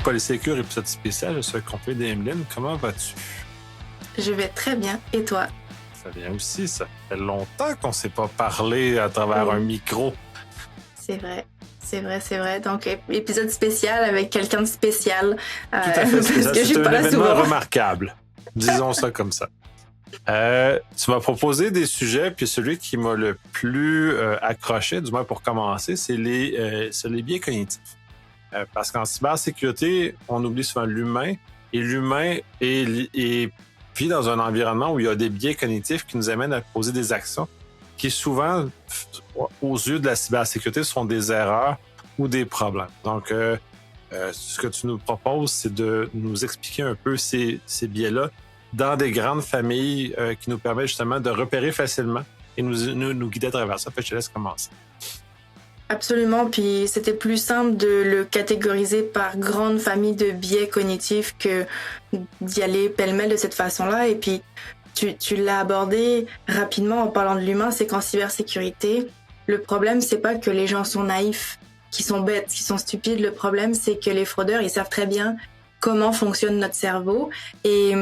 Polysécure, épisode spécial. Je suis accompagné d'Emeline. Comment vas-tu? Je vais très bien. Et toi? Ça vient aussi. Ça fait longtemps qu'on ne s'est pas parlé à travers un micro. C'est vrai. Donc, épisode spécial avec quelqu'un de spécial. Tout à fait spécial. C'est un événement remarquable. Disons ça comme ça. Tu m'as proposé des sujets, puis celui qui m'a le plus accroché, du moins pour commencer, c'est les biais cognitifs. Parce qu'en cybersécurité, on oublie souvent l'humain, et l'humain vit dans un environnement où il y a des biais cognitifs qui nous amènent à poser des actions qui souvent, aux yeux de la cybersécurité, sont des erreurs ou des problèmes. Donc, ce que tu nous proposes, c'est de nous expliquer un peu ces biais-là dans des grandes familles qui nous permettent justement de repérer facilement et nous guider à travers ça. Fait que je te laisse commencer. Absolument, puis c'était plus simple de le catégoriser par grande famille de biais cognitifs que d'y aller pêle-mêle de cette façon-là. Et puis, tu l'as abordé rapidement en parlant de l'humain, c'est qu'en cybersécurité, le problème, c'est pas que les gens sont naïfs, qui sont bêtes, qui sont stupides. Le problème, c'est que les fraudeurs, ils savent très bien comment fonctionne notre cerveau. Et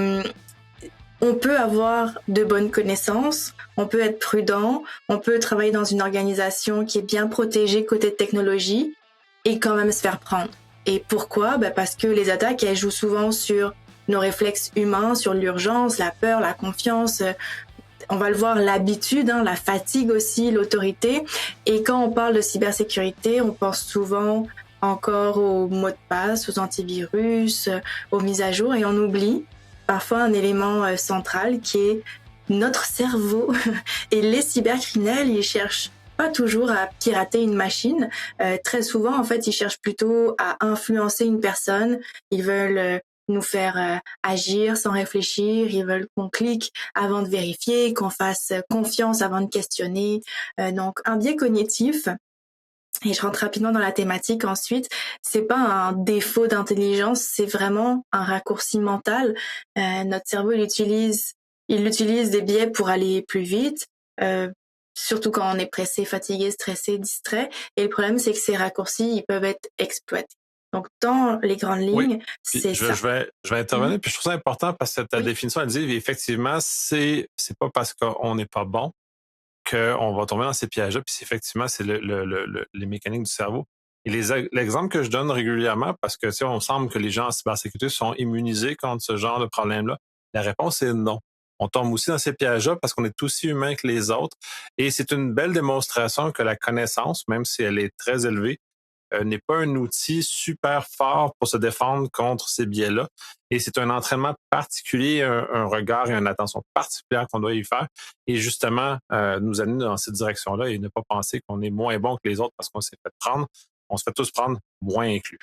on peut avoir de bonnes connaissances, on peut être prudent, on peut travailler dans une organisation qui est bien protégée côté technologie et quand même se faire prendre. Et pourquoi? Parce que les attaques, elles jouent souvent sur nos réflexes humains, sur l'urgence, la peur, la confiance. On va le voir, l'habitude, la fatigue aussi, l'autorité. Et quand on parle de cybersécurité, on pense souvent encore aux mots de passe, aux antivirus, aux mises à jour et on oublie parfois un élément central qui est notre cerveau. Et les cybercriminels, ils cherchent pas toujours à pirater une machine. Très souvent, en fait, ils cherchent plutôt à influencer une personne. Ils veulent nous faire agir sans réfléchir. Ils veulent qu'on clique avant de vérifier, qu'on fasse confiance avant de questionner. Donc, un biais cognitif, et je rentre rapidement dans la thématique ensuite, c'est pas un défaut d'intelligence, c'est vraiment un raccourci mental. Notre cerveau, il utilise des biais pour aller plus vite, surtout quand on est pressé, fatigué, stressé, distrait. Et le problème, c'est que ces raccourcis, ils peuvent être exploités. Donc, dans les grandes lignes, c'est ça. Je vais intervenir, puis je trouve ça important parce que ta définition, elle dit, effectivement, c'est pas parce qu'on n'est pas bon qu'on va tomber dans ces pièges-là, puis effectivement, c'est les mécaniques du cerveau. Et l'exemple que je donne régulièrement, parce que on semble que les gens en cybersécurité sont immunisés contre ce genre de problème-là, la réponse est non. On tombe aussi dans ces pièges-là parce qu'on est aussi humain que les autres. Et c'est une belle démonstration que la connaissance, même si elle est très élevée, n'est pas un outil super fort pour se défendre contre ces biais-là. Et c'est un entraînement particulier, un regard et une attention particulière qu'on doit y faire. Et justement, nous amener dans cette direction-là et ne pas penser qu'on est moins bon que les autres parce qu'on s'est fait prendre. On se fait tous prendre, moins inclus.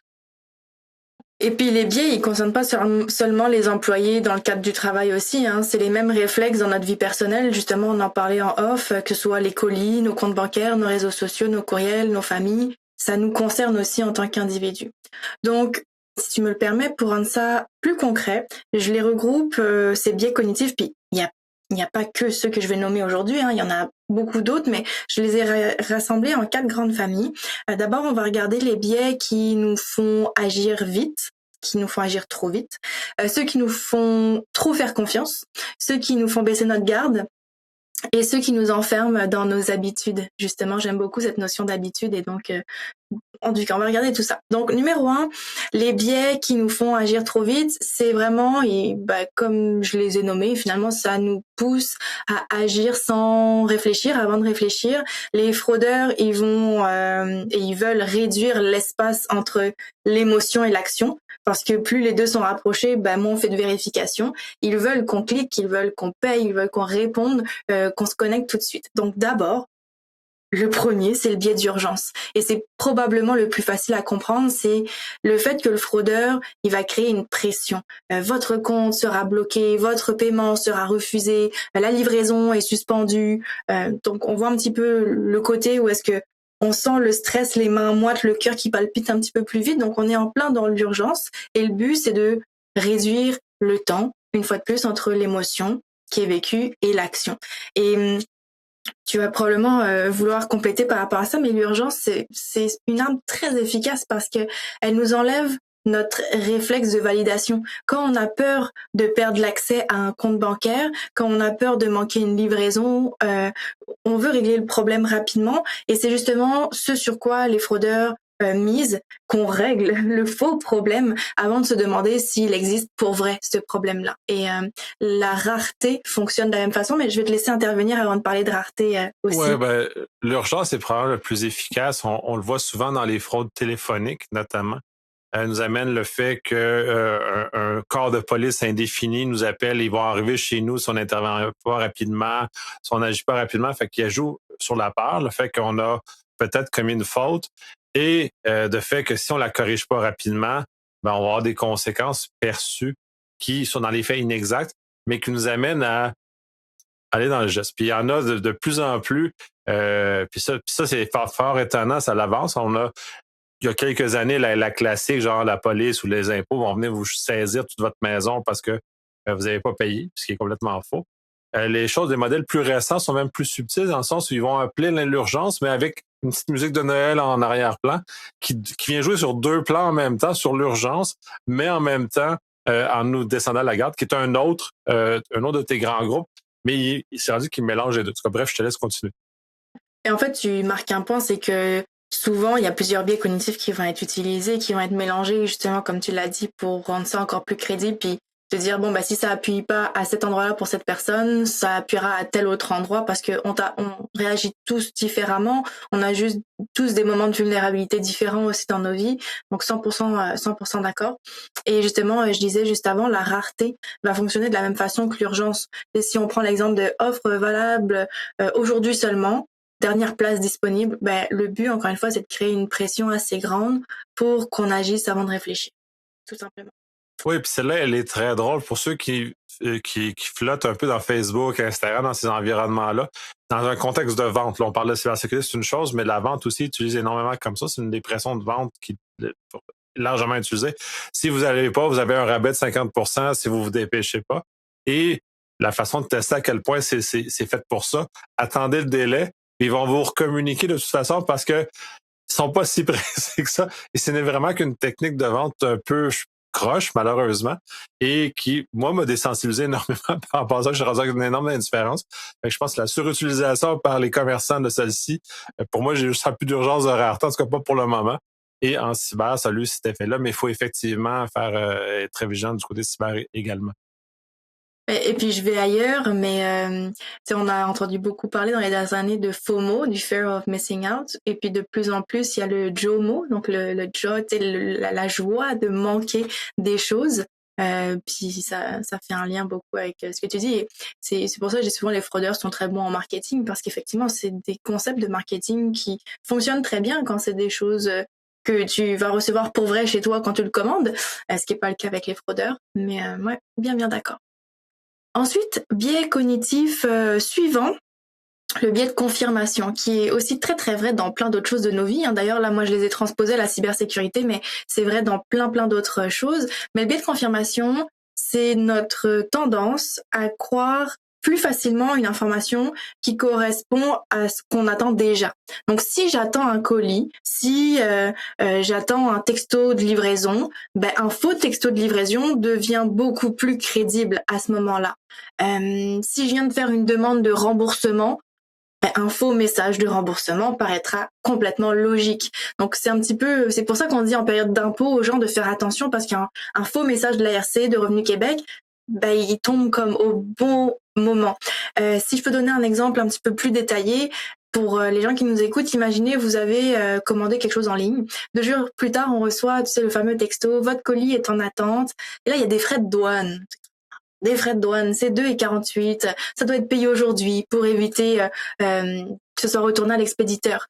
Et puis les biais, ils concernent pas seulement les employés dans le cadre du travail aussi. C'est les mêmes réflexes dans notre vie personnelle. Justement, on en parlait en off, que ce soit les colis, nos comptes bancaires, nos réseaux sociaux, nos courriels, nos familles. Ça nous concerne aussi en tant qu'individu. Donc, si tu me le permets, pour rendre ça plus concret, je les regroupe, ces biais cognitifs, puis il n'y a pas que ceux que je vais nommer aujourd'hui, il y en a beaucoup d'autres, mais je les ai rassemblés en 4 grandes familles. D'abord, on va regarder les biais qui nous font agir vite, qui nous font agir trop vite, ceux qui nous font trop faire confiance, ceux qui nous font baisser notre garde, et ceux qui nous enferment dans nos habitudes. Justement, j'aime beaucoup cette notion d'habitude et donc, en tout cas, on va regarder tout ça. Donc, numéro 1, les biais qui nous font agir trop vite, c'est vraiment, comme je les ai nommés, finalement, ça nous pousse à agir sans réfléchir, avant de réfléchir. Les fraudeurs, ils veulent réduire l'espace entre l'émotion et l'action. Parce que plus les deux sont rapprochés, moins on fait de vérification. Ils veulent qu'on clique, ils veulent qu'on paye, ils veulent qu'on réponde, qu'on se connecte tout de suite. Donc d'abord, le premier, c'est le biais d'urgence. Et c'est probablement le plus facile à comprendre, c'est le fait que le fraudeur, il va créer une pression. Votre compte sera bloqué, votre paiement sera refusé, la livraison est suspendue. Donc on voit un petit peu le côté où est-ce que on sent le stress, les mains moites, le cœur qui palpite un petit peu plus vite. Donc, on est en plein dans l'urgence. Et le but, c'est de réduire le temps, une fois de plus, entre l'émotion qui est vécue et l'action. Et tu vas probablement vouloir compléter par rapport à ça, mais l'urgence, c'est une arme très efficace parce que elle nous enlève notre réflexe de validation. Quand on a peur de perdre l'accès à un compte bancaire, quand on a peur de manquer une livraison, on veut régler le problème rapidement et c'est justement ce sur quoi les fraudeurs misent, qu'on règle le faux problème avant de se demander s'il existe pour vrai ce problème-là. Et la rareté fonctionne de la même façon, mais je vais te laisser intervenir avant de parler de rareté aussi. Ouais, ben, l'urgence est probablement le plus efficace. On le voit souvent dans les fraudes téléphoniques, notamment. Nous amène le fait que un corps de police indéfini nous appelle, ils vont arriver chez nous si on n'intervient pas rapidement, si on n'agit pas rapidement. Fait qu'il joue sur la peur, le fait qu'on a peut-être commis une faute et de fait que si on la corrige pas rapidement, ben, on va avoir des conséquences perçues qui sont dans les faits inexacts, mais qui nous amènent à aller dans le geste. Puis il y en a de plus en plus. Puis ça c'est fort étonnant, ça l'avance. On a il y a quelques années, la classique, genre la police ou les impôts vont venir vous saisir toute votre maison parce que vous n'avez pas payé, ce qui est complètement faux. Les choses, des modèles plus récents sont même plus subtils dans le sens où ils vont appeler l'urgence, mais avec une petite musique de Noël en arrière-plan qui vient jouer sur deux plans en même temps, sur l'urgence, mais en même temps en nous descendant la garde, qui est un autre de tes grands groupes, mais il s'est rendu qu'il mélange les deux. Bref, je te laisse continuer. Et en fait, tu marques un point, c'est que souvent, il y a plusieurs biais cognitifs qui vont être utilisés, qui vont être mélangés, justement, comme tu l'as dit, pour rendre ça encore plus crédible, puis te dire, bon, bah, si ça appuie pas à cet endroit-là pour cette personne, ça appuiera à tel autre endroit parce que on réagit tous différemment. On a juste tous des moments de vulnérabilité différents aussi dans nos vies. Donc, 100% d'accord. Et justement, je disais juste avant, la rareté va fonctionner de la même façon que l'urgence. Et si on prend l'exemple de offre valable aujourd'hui seulement, dernière place disponible, ben, le but, encore une fois, c'est de créer une pression assez grande pour qu'on agisse avant de réfléchir, tout simplement. Oui, puis celle-là, elle est très drôle pour ceux qui flottent un peu dans Facebook, Instagram, dans ces environnements-là. Dans un contexte de vente, là, on parle de cybersécurité, c'est une chose, mais la vente aussi utilise énormément comme ça. C'est une des pressions de vente qui est largement utilisée. Si vous n'allez pas, vous avez un rabais de 50% si vous vous dépêchez pas. Et la façon de tester à quel point c'est fait pour ça, attendez le délai. Ils vont vous recommuniquer de toute façon parce que ils sont pas si pressés que ça. Et ce n'est vraiment qu'une technique de vente un peu croche, malheureusement, et qui, moi, m'a désensibilisé énormément par rapport à ça. Je suis rendu avec une énorme indifférence. Fait que je pense que la surutilisation par les commerçants de celle-ci, pour moi, j'ai juste plus d'urgence de rareté, en tout cas pas pour le moment. Et en cyber, ça a eu cet effet-là, mais il faut effectivement être très vigilant du côté cyber également. Et puis je vais ailleurs, mais on a entendu beaucoup parler dans les dernières années de FOMO, du Fear of Missing Out, et puis de plus en plus il y a le JOMO, donc le joy, la joie de manquer des choses. Puis ça fait un lien beaucoup avec ce que tu dis. Et c'est pour ça que je dis souvent les fraudeurs sont très bons en marketing parce qu'effectivement c'est des concepts de marketing qui fonctionnent très bien quand c'est des choses que tu vas recevoir pour vrai chez toi quand tu le commandes, ce qui est pas le cas avec les fraudeurs. Mais ouais, bien d'accord. Ensuite, biais cognitif suivant, le biais de confirmation, qui est aussi très très vrai dans plein d'autres choses de nos vies. D'ailleurs, là, moi, je les ai transposés à la cybersécurité, mais c'est vrai dans plein d'autres choses. Mais le biais de confirmation, c'est notre tendance à croire plus facilement une information qui correspond à ce qu'on attend déjà. Donc, si j'attends un colis, si j'attends un texto de livraison, ben, un faux texto de livraison devient beaucoup plus crédible à ce moment-là. Si je viens de faire une demande de remboursement, ben, un faux message de remboursement paraîtra complètement logique. Donc c'est pour ça qu'on dit en période d'impôt aux gens de faire attention parce qu'un faux message de l'ARC, de Revenu Québec, ben, il tombe comme au bon moment. Si je peux donner un exemple un petit peu plus détaillé, pour les gens qui nous écoutent, imaginez, vous avez commandé quelque chose en ligne. 2 jours plus tard, on reçoit, le fameux texto, votre colis est en attente. Et là, il y a des frais de douane. Des frais de douane, c'est 2,48 €. Ça doit être payé aujourd'hui pour éviter que ce soit retourné à l'expéditeur.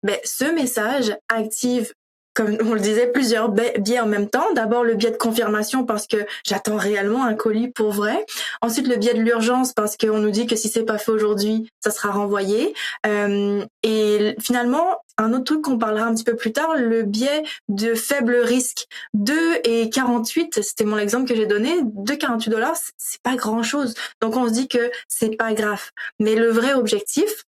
Mais ce message active, comme on le disait, plusieurs biais en même temps. D'abord, le biais de confirmation parce que j'attends réellement un colis pour vrai. Ensuite, le biais de l'urgence parce qu'on nous dit que si c'est pas fait aujourd'hui, ça sera renvoyé. Et finalement, un autre truc qu'on parlera un petit peu plus tard, le biais de faible risque. 2,48 €, c'était mon exemple que j'ai donné, 2,48 $, c'est pas grand chose. Donc on se dit que c'est pas grave. Mais le vrai objectif,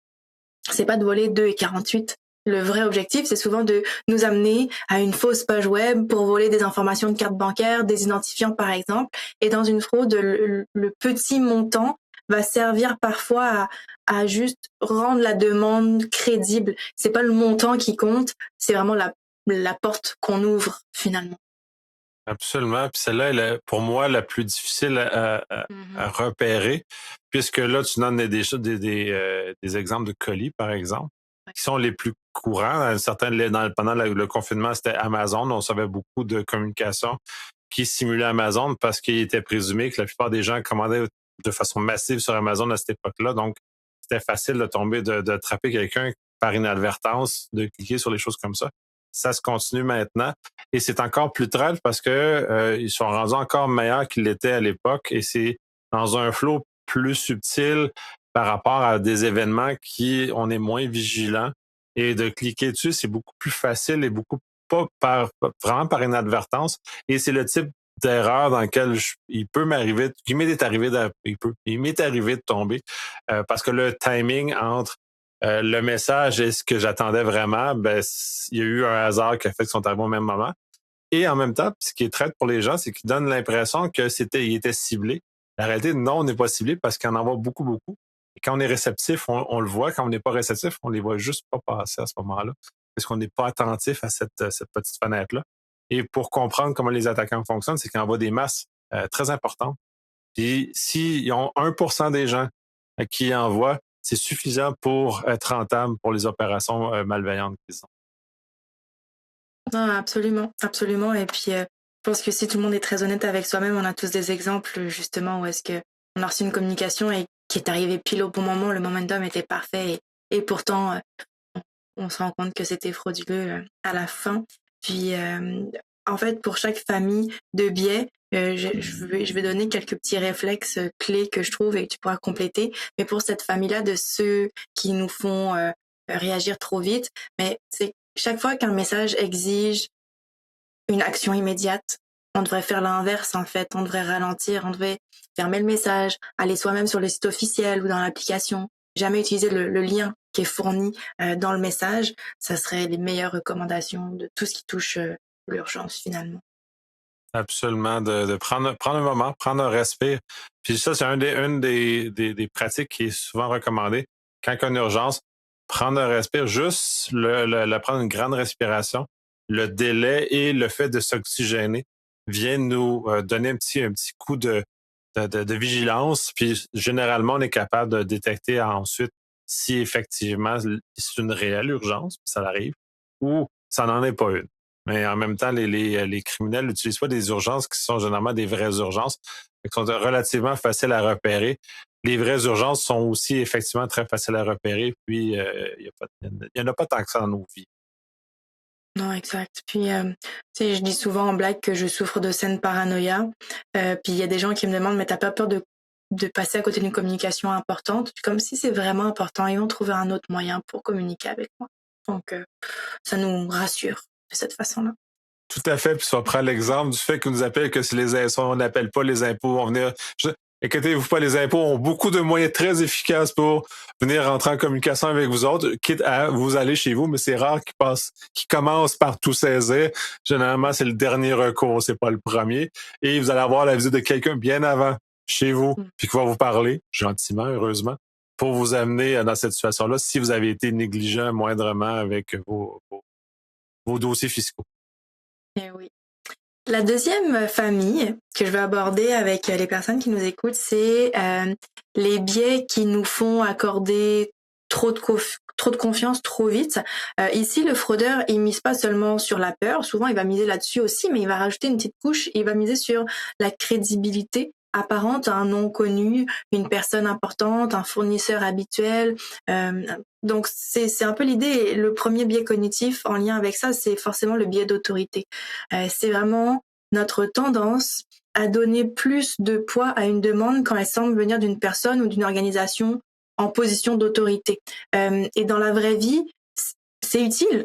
c'est pas de voler 2,48 €. Le vrai objectif, c'est souvent de nous amener à une fausse page web pour voler des informations de carte bancaire, des identifiants par exemple. Et dans une fraude, le petit montant va servir parfois à juste rendre la demande crédible. C'est pas le montant qui compte, c'est vraiment la porte qu'on ouvre finalement. Absolument. Puis celle-là, elle est pour moi la plus difficile à repérer, puisque là, tu donnes des exemples de colis, par exemple, qui sont les plus courants. Pendant le confinement, c'était Amazon. On savait beaucoup de communications qui simulaient Amazon parce qu'il était présumé que la plupart des gens commandaient de façon massive sur Amazon à cette époque-là. Donc, c'était facile de tomber, de trapper quelqu'un par inadvertance, de cliquer sur les choses comme ça. Ça se continue maintenant. Et c'est encore plus traite parce que ils sont rendus encore meilleurs qu'ils l'étaient à l'époque. Et c'est dans un flot plus subtil par rapport à des événements qui on est moins vigilant. Et de cliquer dessus, c'est beaucoup plus facile et beaucoup vraiment par inadvertance. Et c'est le type d'erreur dans lequel il m'est arrivé de tomber parce que le timing entre le message et ce que j'attendais vraiment, il y a eu un hasard qui a fait qu'ils sont arrivés au même moment. Et en même temps, ce qui est traite pour les gens, c'est qu'ils donnent l'impression il était ciblé. La réalité, non, on n'est pas ciblé parce qu'il y en envoie beaucoup, beaucoup. Et quand on est réceptif, on le voit. Quand on n'est pas réceptif, on les voit juste pas passer à ce moment-là. Parce qu'on n'est pas attentif à cette petite fenêtre-là. Et pour comprendre comment les attaquants fonctionnent, c'est qu'ils envoient des masses très importantes. Puis s'ils ont 1% des gens qui envoient, c'est suffisant pour être rentable pour les opérations malveillantes qu'ils ont. Non, absolument, absolument. Et puis, je pense que si tout le monde est très honnête avec soi-même, on a tous des exemples justement où est-ce que on a reçu une communication et qui est arrivée pile au bon moment, le momentum était parfait et pourtant, on se rend compte que c'était frauduleux à la fin. Puis, en fait, pour chaque famille de biais, je vais donner quelques petits réflexes clés que je trouve et que tu pourras compléter. Mais pour cette famille-là, de ceux qui nous font réagir trop vite, mais c'est chaque fois qu'un message exige une action immédiate, on devrait faire l'inverse en fait. On devrait ralentir, on devrait fermer le message, aller soi-même sur le site officiel ou dans l'application. Jamais utiliser le lien qui est fourni dans le message. Ça serait les meilleures recommandations de tout ce qui touche l'urgence finalement. Absolument, de prendre un moment, prendre un respire. Puis ça, c'est une des pratiques qui est souvent recommandée. Quand il y a une urgence, prendre un respire, juste prendre une grande respiration. Le délai et le fait de s'oxygéner viennent nous donner un petit coup de vigilance. Puis généralement, on est capable de détecter ensuite si effectivement c'est une réelle urgence, ça arrive, ou ça n'en est pas une. Mais en même temps, les criminels n'utilisent pas des urgences qui sont généralement des vraies urgences, qui sont relativement faciles à repérer. Les vraies urgences sont aussi effectivement très faciles à repérer, puis il y en a pas tant que ça dans nos vies. Non, exact. Puis, tu sais, je dis souvent en blague que je souffre de scène paranoïa. Puis il y a des gens qui me demandent, mais t'as pas peur de passer à côté d'une communication importante? Comme si c'est vraiment important, ils vont trouver un autre moyen pour communiquer avec moi. Donc, ça nous rassure de cette façon-là. Tout à fait. Puis si on prend l'exemple du fait qu'on nous appelle que si on n'appelle pas les impôts, vont venir. Inquiétez-vous pas, les impôts ont beaucoup de moyens très efficaces pour venir rentrer en communication avec vous autres, quitte à vous aller chez vous, mais c'est rare qu'ils commencent par tout saisir. Généralement, c'est le dernier recours, c'est pas le premier. Et vous allez avoir la visite de quelqu'un bien avant chez vous, puis qui va vous parler, gentiment, heureusement, pour vous amener dans cette situation-là si vous avez été négligent moindrement avec vos dossiers fiscaux. Eh oui. La deuxième famille que je vais aborder avec les personnes qui nous écoutent, c'est les biais qui nous font accorder trop de confiance trop vite. Ici, le fraudeur, il mise pas seulement sur la peur, souvent il va miser là-dessus aussi, mais il va rajouter une petite couche, il va miser sur la crédibilité apparente à un nom connu, une personne importante, un fournisseur habituel. Donc c'est un peu l'idée. Le premier biais cognitif en lien avec ça, c'est forcément le biais d'autorité. C'est vraiment notre tendance à donner plus de poids à une demande quand elle semble venir d'une personne ou d'une organisation en position d'autorité. Et dans la vraie vie, c'est utile.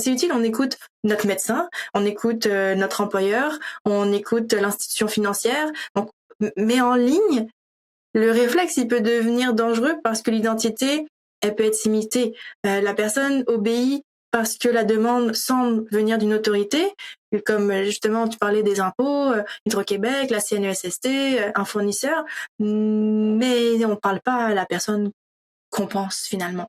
C'est utile. On écoute notre médecin, on écoute notre employeur, on écoute l'institution financière. Donc, mais en ligne, le réflexe, il peut devenir dangereux parce que l'identité elle peut être imitée. La personne obéit parce que la demande semble venir d'une autorité, comme justement tu parlais des impôts, Hydro-Québec, la CNESST, un fournisseur, mais on ne parle pas à la personne qu'on pense finalement.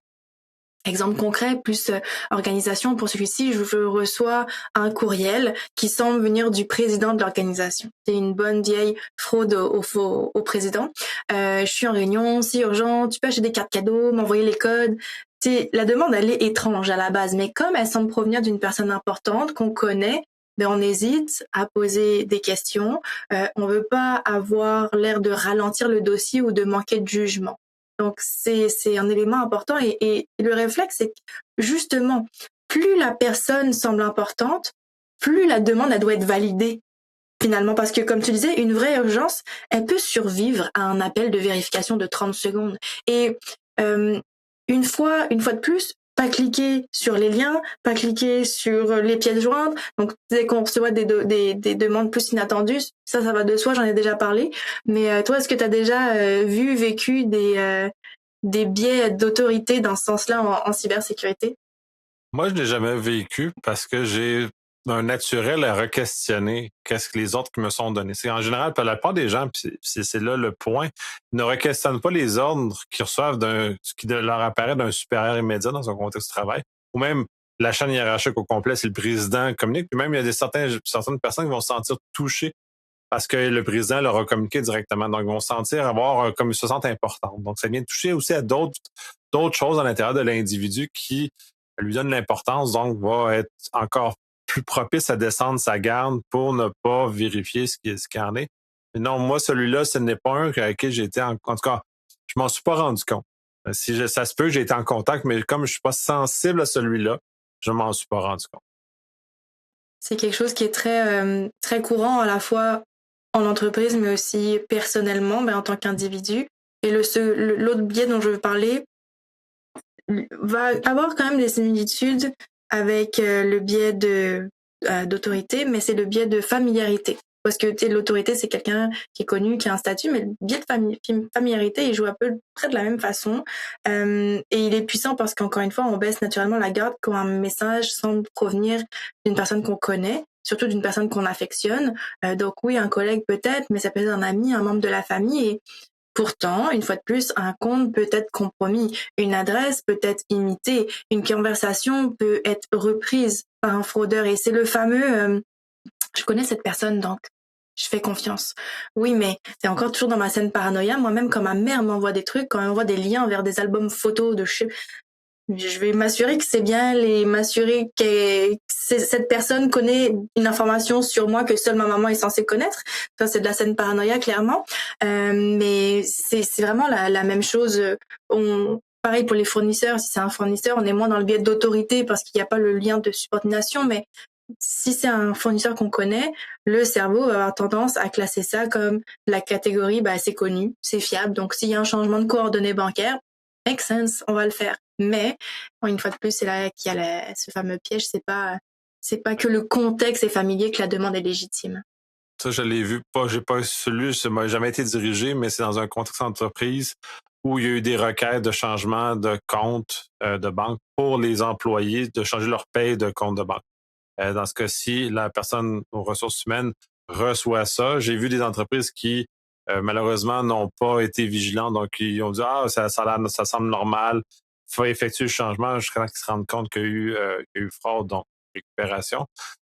Exemple concret, plus organisation, pour celui-ci, je reçois un courriel qui semble venir du président de l'organisation. C'est une bonne vieille fraude au président. Je suis en réunion, c'est urgent, tu peux acheter des cartes cadeaux, m'envoyer les codes. La demande, elle est étrange à la base, mais comme elle semble provenir d'une personne importante qu'on connaît, ben on hésite à poser des questions. On veut pas avoir l'air de ralentir le dossier ou de manquer de jugement. Donc, c'est un élément important et le réflexe, c'est que justement, plus la personne semble importante, plus la demande, elle doit être validée finalement. Parce que, comme tu disais, une vraie urgence, elle peut survivre à un appel de vérification de 30 secondes. Et une fois de plus, pas cliquer sur les liens, pas cliquer sur les pièces jointes. Donc, dès qu'on reçoit des demandes plus inattendues, ça va de soi, j'en ai déjà parlé. Mais toi, est-ce que tu as déjà vécu des biais d'autorité dans ce sens-là en cybersécurité? Moi, je l'ai jamais vécu parce que j'ai un naturel à re-questionner qu'est-ce que les autres qui me sont donnés. C'est en général, pour la plupart des gens, puis c'est là le point, ne re-questionnent pas les ordres qu'ils reçoivent qui leur apparaît d'un supérieur immédiat dans un contexte de travail, ou même la chaîne hiérarchique au complet, c'est le président qui communique, puis même il y a certaines personnes qui vont se sentir touchées parce que le président leur a communiqué directement. Donc, ils vont se sentir comme ils se sentent importants. Donc, ça vient toucher aussi à d'autres choses à l'intérieur de l'individu qui lui donnent l'importance, donc va être encore plus propice à descendre sa garde pour ne pas vérifier ce qu'il y en est. Mais non, moi, celui-là, ce n'est pas un avec qui j'ai été en tout cas, je m'en suis pas rendu compte. Ça se peut que j'ai été en contact, mais comme je suis pas sensible à celui-là, je m'en suis pas rendu compte. C'est quelque chose qui est très courant à la fois en entreprise, mais aussi personnellement, en tant qu'individu. Et l'autre biais dont je veux parler va avoir quand même des similitudes avec le biais d'autorité, mais c'est le biais de familiarité. Parce que l'autorité, c'est quelqu'un qui est connu, qui a un statut, mais le biais de familiarité, il joue un peu près de la même façon. Et il est puissant parce qu'encore une fois, on baisse naturellement la garde quand un message semble provenir d'une personne qu'on connaît, surtout d'une personne qu'on affectionne. Donc oui, un collègue peut-être, mais ça peut être un ami, un membre de la famille. Et pourtant, une fois de plus, un compte peut être compromis, une adresse peut être imitée, une conversation peut être reprise par un fraudeur. Et c'est le fameux je connais cette personne, donc je fais confiance. Oui, mais c'est encore toujours dans ma scène paranoïa. Moi-même, quand ma mère m'envoie des trucs, quand elle m'envoie des liens vers des albums photos je vais m'assurer que c'est bien, m'assurer que cette personne connaît une information sur moi que seule ma maman est censée connaître. Ça, c'est de la scène paranoïa, clairement. Mais c'est vraiment la même chose. Pareil pour les fournisseurs. Si c'est un fournisseur, on est moins dans le biais d'autorité parce qu'il n'y a pas le lien de subordination, mais si c'est un fournisseur qu'on connaît, le cerveau va avoir tendance à classer ça comme la catégorie, c'est connu, c'est fiable. Donc, s'il y a un changement de coordonnées bancaires, make sense, on va le faire. Mais, une fois de plus, c'est là qu'il y a ce fameux piège. C'est pas que le contexte est familier que la demande est légitime. Ça, je l'ai vu, j'ai pas celui, ça m'a jamais été dirigé, mais c'est dans un contexte d'entreprise où il y a eu des requêtes de changement de compte de banque pour les employés, de changer leur paye de compte de banque. Dans ce cas-ci, la personne aux ressources humaines reçoit ça. J'ai vu des entreprises qui, malheureusement, n'ont pas été vigilantes. Donc, ils ont dit, ça semble normal. Il faut effectuer le changement jusqu'à ce qu'ils se rendent compte qu'il y a eu fraude, donc récupération.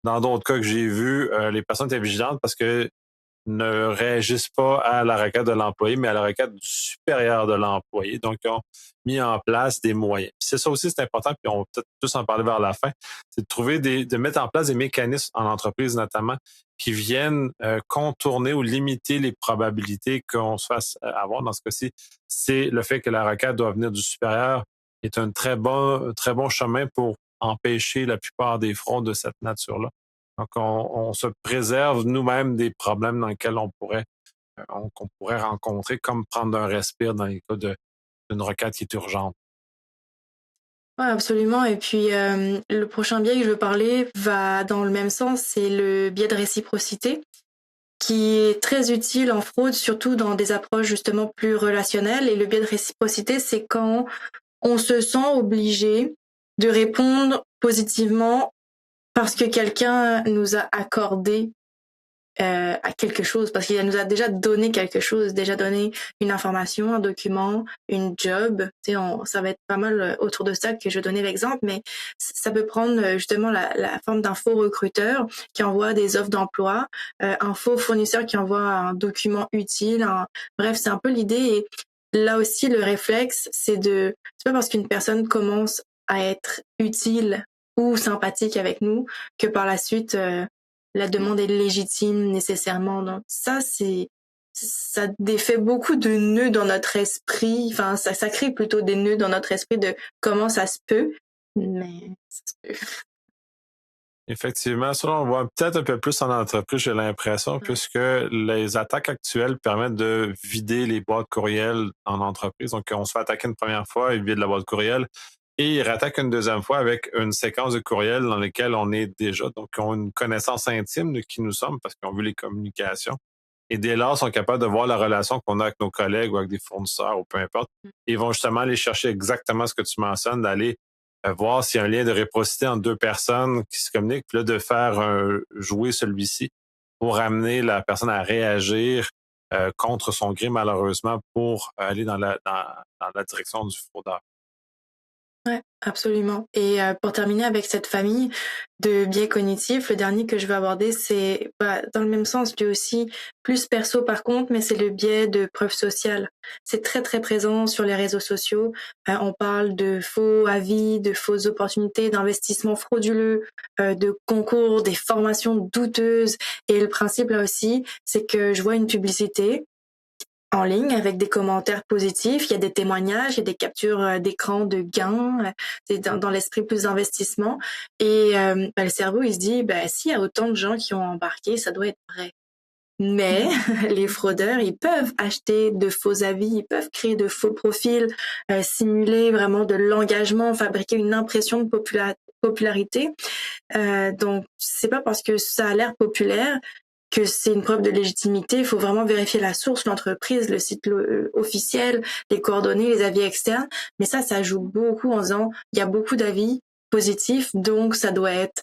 Dans d'autres cas que j'ai vus, les personnes étaient vigilantes parce que ne réagissent pas à la requête de l'employé, mais à la requête du supérieur de l'employé. Donc, ils ont mis en place des moyens. Puis c'est ça aussi, c'est important, puis on va peut-être tous en parler vers la fin, c'est de mettre en place des mécanismes en entreprise notamment qui viennent contourner ou limiter les probabilités qu'on se fasse avoir. Dans ce cas-ci, c'est le fait que la requête doit venir du supérieur est un très bon chemin pour empêcher la plupart des fraudes de cette nature-là. Donc, on se préserve nous-mêmes des problèmes dans lesquels qu'on pourrait rencontrer, comme prendre un respire dans les cas d'une requête qui est urgente. Ouais, absolument. Et puis, le prochain biais que je veux parler va dans le même sens, c'est le biais de réciprocité, qui est très utile en fraude, surtout dans des approches justement plus relationnelles. Et le biais de réciprocité, c'est quand on se sent obligé de répondre positivement parce que quelqu'un nous a accordé à quelque chose, parce qu'il nous a déjà donné quelque chose, déjà donné une information, un document, une job. Ça va être pas mal autour de ça que je vais donner l'exemple, mais ça peut prendre justement la forme d'un faux recruteur qui envoie des offres d'emploi, un faux fournisseur qui envoie un document utile. Bref, c'est un peu l'idée. Et là aussi, le réflexe, c'est pas parce qu'une personne commence à être utile ou sympathique avec nous que par la suite la demande est légitime nécessairement. Donc ça défait beaucoup de nœuds dans notre esprit. Enfin, ça crée plutôt des nœuds dans notre esprit de comment ça se peut, mais ça se peut. Effectivement, ça, on voit peut-être un peu plus en entreprise, j'ai l'impression, puisque les attaques actuelles permettent de vider les boîtes courriels en entreprise. Donc, on se fait attaquer une première fois, ils vident la boîte courriel, et ils rattaquent une deuxième fois avec une séquence de courriels dans lesquels on est déjà. Donc, ils ont une connaissance intime de qui nous sommes parce qu'ils ont vu les communications. Et dès lors, ils sont capables de voir la relation qu'on a avec nos collègues ou avec des fournisseurs ou peu importe. Ils vont justement aller chercher exactement ce que tu mentionnes, d'aller voir s'il y a un lien de réciprocité entre deux personnes qui se communiquent, puis là, de faire jouer celui-ci pour amener la personne à réagir contre son gré, malheureusement, pour aller dans la direction du fraudeur. Ouais, absolument. Et pour terminer avec cette famille de biais cognitifs, le dernier que je vais aborder, c'est dans le même sens, lui aussi, plus perso par contre, mais c'est le biais de preuve sociale. C'est très très présent sur les réseaux sociaux. On parle de faux avis, de fausses opportunités, d'investissements frauduleux, de concours, des formations douteuses. Et le principe là aussi, c'est que je vois une publicité en ligne avec des commentaires positifs, il y a des témoignages, il y a des captures d'écran de gains, c'est dans l'esprit plus d'investissement. Et le cerveau, il se dit, s'il y a autant de gens qui ont embarqué, ça doit être vrai. Mais les fraudeurs, ils peuvent acheter de faux avis, ils peuvent créer de faux profils, simuler vraiment de l'engagement, fabriquer une impression de popularité. Donc, c'est pas parce que ça a l'air populaire que c'est une preuve de légitimité. Il faut vraiment vérifier la source, l'entreprise, le site officiel, les coordonnées, les avis externes. Mais ça joue beaucoup en disant, il y a beaucoup d'avis positifs, donc ça doit être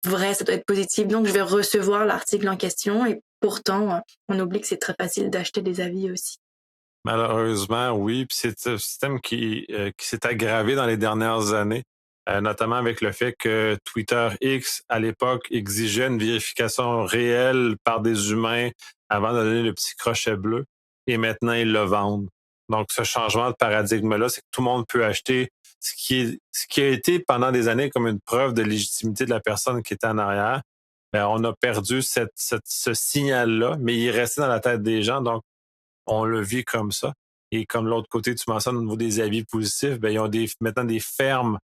vrai, ça doit être positif. Donc, je vais recevoir l'article en question. Et pourtant, on oublie que c'est très facile d'acheter des avis aussi. Malheureusement, oui. Puis c'est un système qui s'est aggravé dans les dernières années, notamment avec le fait que Twitter X, à l'époque, exigeait une vérification réelle par des humains avant de donner le petit crochet bleu. Et maintenant, ils le vendent. Donc, ce changement de paradigme-là, c'est que tout le monde peut acheter ce qui a été pendant des années comme une preuve de légitimité de la personne qui était en arrière. Ben, on a perdu ce signal-là, mais il est resté dans la tête des gens. Donc, on le vit comme ça. Et comme l'autre côté, tu mentionnes au niveau des avis positifs, ben, ils ont maintenant des fermes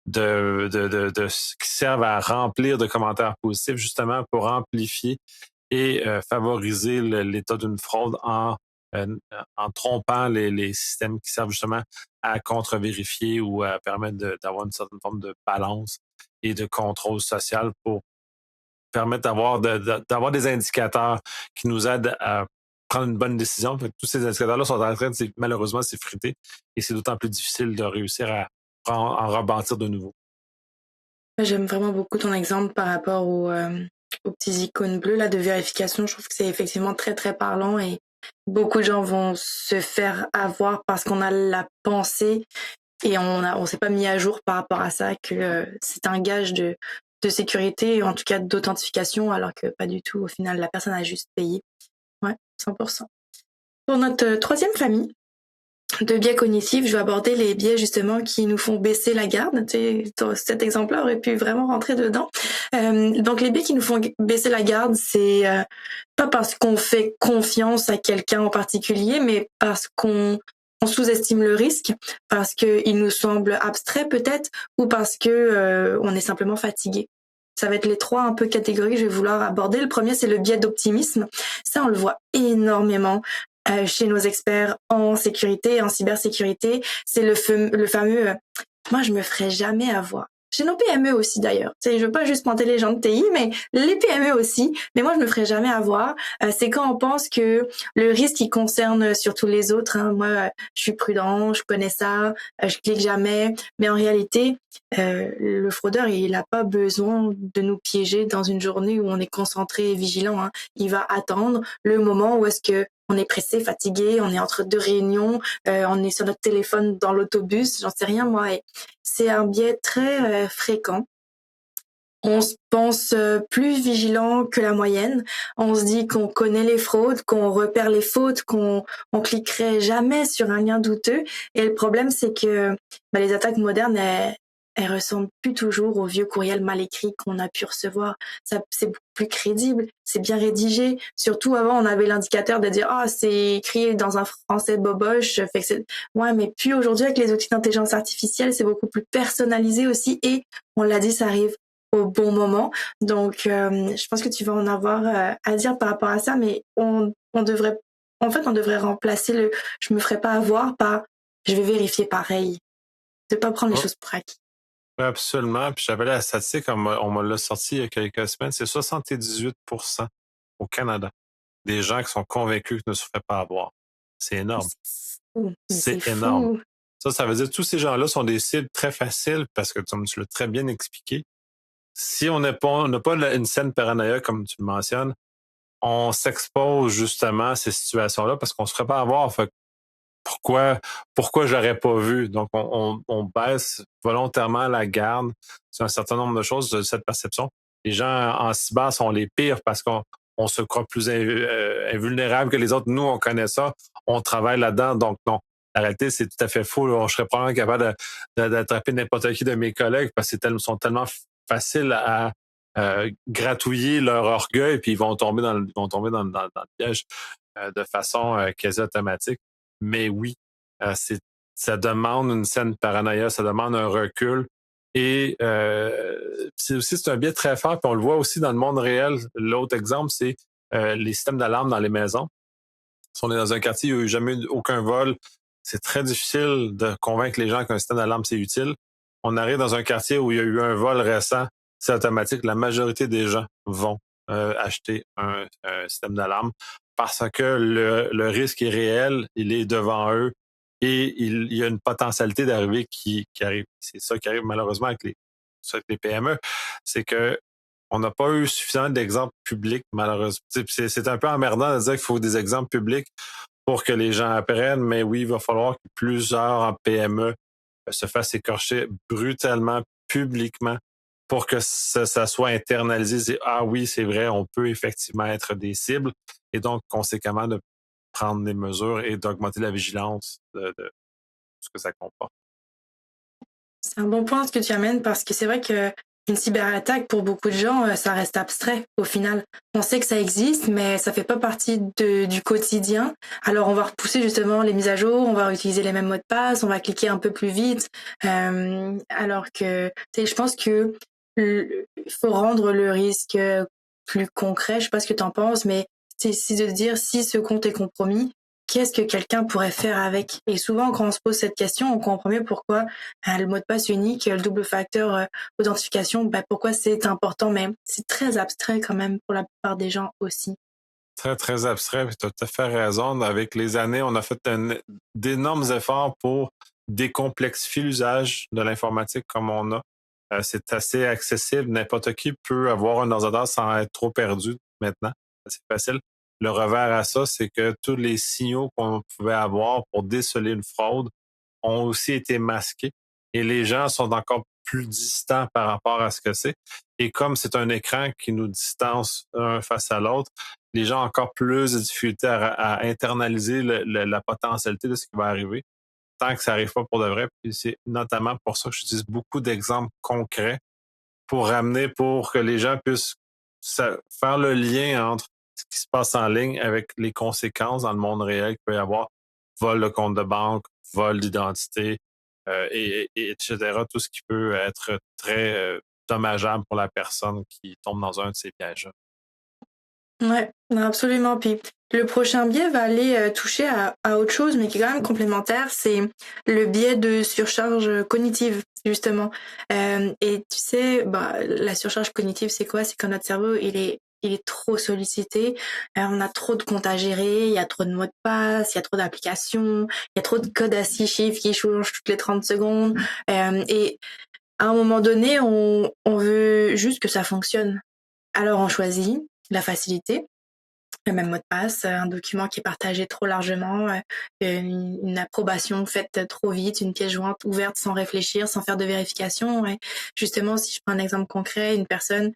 qui servent à remplir de commentaires positifs, justement pour amplifier et favoriser l'état d'une fraude en trompant les systèmes qui servent justement à contre-vérifier ou à permettre d'avoir une certaine forme de balance et de contrôle social pour permettre d'avoir des indicateurs qui nous aident à prendre une bonne décision. Tous ces indicateurs-là sont en train de malheureusement s'effriter et c'est d'autant plus difficile de réussir à en rebâtir de nouveau. J'aime vraiment beaucoup ton exemple par rapport aux petits icônes bleues là, de vérification. Je trouve que c'est effectivement très, très parlant et beaucoup de gens vont se faire avoir parce qu'on a la pensée et on s'est pas mis à jour par rapport à ça, que c'est un gage de sécurité, en tout cas d'authentification, alors que pas du tout. Au final, la personne a juste payé. Ouais, 100%. Pour notre troisième famille de biais cognitifs, je vais aborder les biais justement qui nous font baisser la garde. Tu sais, cet exemple-là aurait pu vraiment rentrer dedans. Donc les biais qui nous font baisser la garde, c'est pas parce qu'on fait confiance à quelqu'un en particulier, mais parce qu'on sous-estime le risque, parce qu'il nous semble abstrait peut-être, ou parce que on est simplement fatigué. Ça va être les trois un peu catégories que je vais vouloir aborder. Le premier, c'est le biais d'optimisme. Ça, on le voit énormément chez nos experts en sécurité, en cybersécurité. C'est le fameux moi, je me ferai jamais avoir. chez nos PME aussi d'ailleurs. Tu sais, je veux pas juste pointer les gens de TI, mais les PME aussi. Mais moi, je me ferai jamais avoir. C'est quand on pense que le risque, il concerne surtout les autres. Hein. Moi, je suis prudent, je connais ça, je clique jamais. Mais en réalité, le fraudeur, il n'a pas besoin de nous piéger dans une journée où on est concentré et vigilant. Hein. Il va attendre le moment où est-ce que on est pressé, fatigué, on est entre deux réunions, on est sur notre téléphone dans l'autobus, j'en sais rien moi. Et c'est un biais très fréquent. On se pense plus vigilant que la moyenne. On se dit qu'on connaît les fraudes, qu'on repère les fautes, qu'on cliquerait jamais sur un lien douteux. Et le problème, c'est que les attaques modernes, elles ressemblent plus toujours aux vieux courriels mal écrits qu'on a pu recevoir. Ça, c'est beaucoup plus crédible, c'est bien rédigé. Surtout avant, on avait l'indicateur de dire c'est écrit dans un français boboche. Fait que ouais, mais puis aujourd'hui avec les outils d'intelligence artificielle, c'est beaucoup plus personnalisé aussi. Et on l'a dit, ça arrive au bon moment. Donc, je pense que tu vas en avoir à dire par rapport à ça, mais on devrait, en fait, on devrait remplacer le je me ferai pas avoir par je vais vérifier pareil. De pas prendre les Oh, choses pour acquis. oui, absolument. Puis j'avais la statistique, on me l'a sorti il y a quelques semaines, c'est 78% au Canada des gens qui sont convaincus qu'ils ne se feraient pas avoir. C'est énorme. C'est fou. Mais C'est c'est énorme. fou. Ça veut dire que tous ces gens-là sont des cibles très faciles parce que comme tu l'as très bien expliqué, si on n'a pas une saine paranoïa comme tu le mentionnes, on s'expose justement à ces situations-là parce qu'on se ferait pas avoir. Fait que pourquoi j'aurais pas vu? Donc, on baisse volontairement la garde sur un certain nombre de choses de cette perception. Les gens en cyber sont les pires parce qu'on se croit plus invulnérable que les autres. Nous, on connaît ça, on travaille là-dedans, donc non. La réalité, c'est tout à fait faux. Je serais probablement capable d'attraper n'importe qui de mes collègues parce qu'ils sont tellement faciles à gratouiller leur orgueil, puis ils vont tomber dans le piège de façon quasi automatique. Mais oui, c'est ça demande une saine paranoïa, ça demande un recul. Et c'est un biais très fort, puis on le voit aussi dans le monde réel. L'autre exemple, c'est les systèmes d'alarme dans les maisons. Si on est dans un quartier où il n'y a jamais eu aucun vol, c'est très difficile de convaincre les gens qu'un système d'alarme, c'est utile. On arrive dans un quartier où il y a eu un vol récent, c'est automatique. La majorité des gens vont acheter un système d'alarme parce que le risque est réel, il est devant eux et il y a une potentialité d'arriver qui arrive. C'est ça qui arrive malheureusement avec les PME. C'est que on n'a pas eu suffisamment d'exemples publics, malheureusement. C'est un peu emmerdant de dire qu'il faut des exemples publics pour que les gens apprennent, mais oui, il va falloir que plusieurs en PME se fassent écorcher brutalement, publiquement, pour que ça soit internalisé. Ah oui, c'est vrai, on peut effectivement être des cibles, et donc, conséquemment, de prendre des mesures et d'augmenter la vigilance de ce que ça comporte. C'est un bon point ce que tu amènes parce que c'est vrai que une cyberattaque pour beaucoup de gens, ça reste abstrait au final. On sait que ça existe, mais ça fait pas partie du quotidien. Alors on va repousser justement les mises à jour, on va utiliser les mêmes mots de passe, on va cliquer un peu plus vite. Alors que, tu sais, je pense que il faut rendre le risque plus concret. Je sais pas ce que tu en penses, mais c'est de dire si ce compte est compromis, qu'est-ce que quelqu'un pourrait faire avec? Et souvent, quand on se pose cette question, on comprend mieux pourquoi le mot de passe unique, le double facteur authentification, pourquoi c'est important, mais c'est très abstrait quand même pour la plupart des gens aussi. Très, très abstrait, tu as tout à fait raison. Avec les années, on a fait d'énormes efforts pour décomplexifier l'usage de l'informatique comme on a. C'est assez accessible. N'importe qui peut avoir un ordinateur sans être trop perdu maintenant. C'est facile. Le revers à ça, c'est que tous les signaux qu'on pouvait avoir pour déceler une fraude ont aussi été masqués et les gens sont encore plus distants par rapport à ce que c'est. Et comme c'est un écran qui nous distance un face à l'autre, les gens ont encore plus de difficultés à internaliser la potentialité de ce qui va arriver tant que ça n'arrive pas pour de vrai. Puis c'est notamment pour ça que j'utilise beaucoup d'exemples concrets pour que les gens puissent faire le lien entre ce qui se passe en ligne avec les conséquences dans le monde réel qu'il peut y avoir. Vol de compte de banque, vol d'identité, etc. Tout ce qui peut être très dommageable pour la personne qui tombe dans un de ces pièges-là. Ouais, non, absolument. Puis Le prochain biais va aller toucher à autre chose, mais qui est quand même complémentaire, c'est le biais de surcharge cognitive, justement. Et tu sais, bah, la surcharge cognitive, c'est quoi? C'est quand notre cerveau, il est trop sollicité, on a trop de comptes à gérer, il y a trop de mots de passe, il y a trop d'applications, il y a trop de codes à 6 chiffres qui changent toutes les 30 secondes. Et à un moment donné, on veut juste que ça fonctionne. Alors on choisit la facilité, le même mot de passe, un document qui est partagé trop largement, une approbation faite trop vite, une pièce jointe ouverte sans réfléchir, sans faire de vérification. Et justement, si je prends un exemple concret, une personne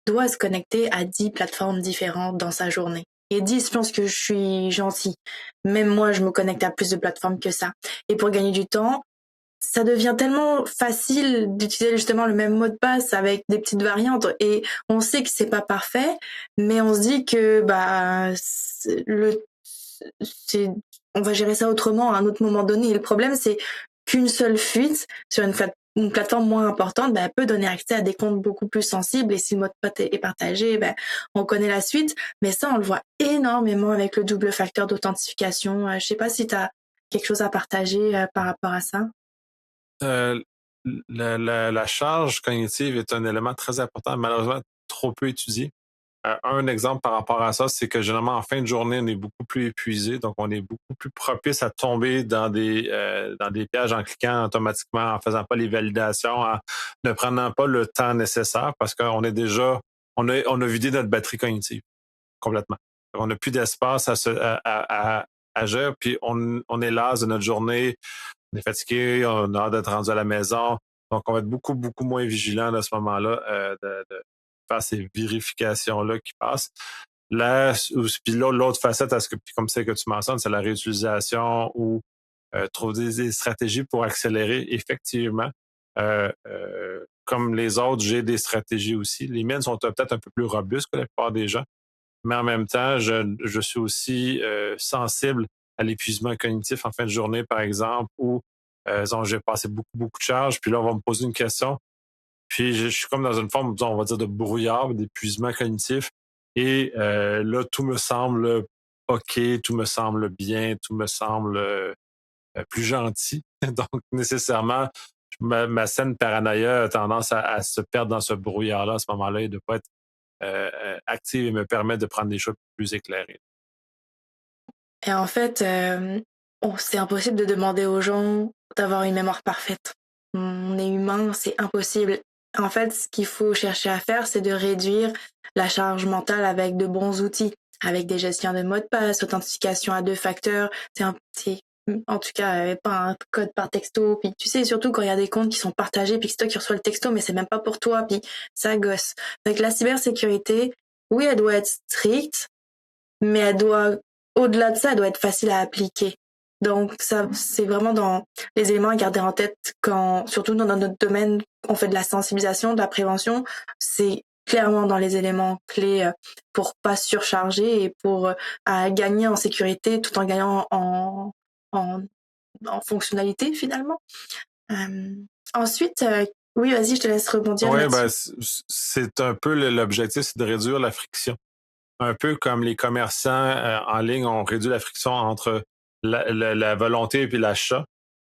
doit se connecter à 10 plateformes différentes dans sa journée. Et 10, je pense que je suis gentille. Même moi, je me connecte à plus de plateformes que ça. Et pour gagner du temps, ça devient tellement facile d'utiliser justement le même mot de passe avec des petites variantes et on sait que c'est pas parfait, mais on se dit que bah c'est on va gérer ça autrement à un autre moment donné. Et le problème c'est qu'une seule fuite sur une plateforme moins importante, bah, elle peut donner accès à des comptes beaucoup plus sensibles et si le mot de passe est partagé, bah, on connaît la suite. Mais ça, on le voit énormément avec le double facteur d'authentification. Je sais pas si tu as quelque chose à partager par rapport à ça. Euh, la charge cognitive est un élément très important, malheureusement trop peu étudié. Un exemple par rapport à ça, c'est que généralement en fin de journée, on est beaucoup plus épuisé, donc on est beaucoup plus propice à tomber dans des pièges en cliquant automatiquement, en faisant pas les validations, en ne prenant pas le temps nécessaire parce qu'on est déjà on a vidé notre batterie cognitive complètement. On n'a plus d'espace à agir, puis on est las de notre journée, on est fatigué, on a hâte d'être rendu à la maison. Donc, on va être beaucoup, beaucoup moins vigilant à ce moment-là de faire ces vérifications-là qui passent. Là, puis l'autre facette, à ce que, puis comme c'est que tu mentionnes, c'est la réutilisation ou trouver des stratégies pour accélérer effectivement. Comme les autres, j'ai des stratégies aussi. Les miennes sont peut-être un peu plus robustes que la plupart des gens, mais en même temps, je suis aussi sensible à l'épuisement cognitif en fin de journée, par exemple, où disons, j'ai passé beaucoup, beaucoup de charges, puis là, on va me poser une question, puis je suis comme dans une forme, disons, on va dire, de brouillard, d'épuisement cognitif, et là, tout me semble OK, tout me semble bien, tout me semble plus gentil. Donc, nécessairement, ma saine paranoïa a tendance à se perdre dans ce brouillard-là à ce moment-là et de ne pas être active et me permet de prendre des choix plus éclairés. Et en fait, c'est impossible de demander aux gens d'avoir une mémoire parfaite. On est humain, c'est impossible. En fait, ce qu'il faut chercher à faire, c'est de réduire la charge mentale avec de bons outils, avec des gestions de mots de passe, authentification à 2 facteurs. En tout cas, pas un code par texto. Puis tu sais, surtout quand il y a des comptes qui sont partagés, puis que c'est toi qui reçois le texto, mais c'est même pas pour toi, puis ça gosse. Donc la cybersécurité, oui, elle doit être stricte, mais elle doit, au-delà de ça, elle doit être facile à appliquer. Donc ça, c'est vraiment dans les éléments à garder en tête quand, surtout dans notre domaine, on fait de la sensibilisation, de la prévention, c'est clairement dans les éléments clés pour pas surcharger et pour gagner en sécurité tout en gagnant en, en fonctionnalité finalement. Euh, ensuite, oui, vas-y, je te laisse rebondir Oui, ben, là-dessus. c'est un peu l'objectif, c'est de réduire la friction. Un peu comme les commerçants en ligne ont réduit la friction entre la volonté et puis l'achat.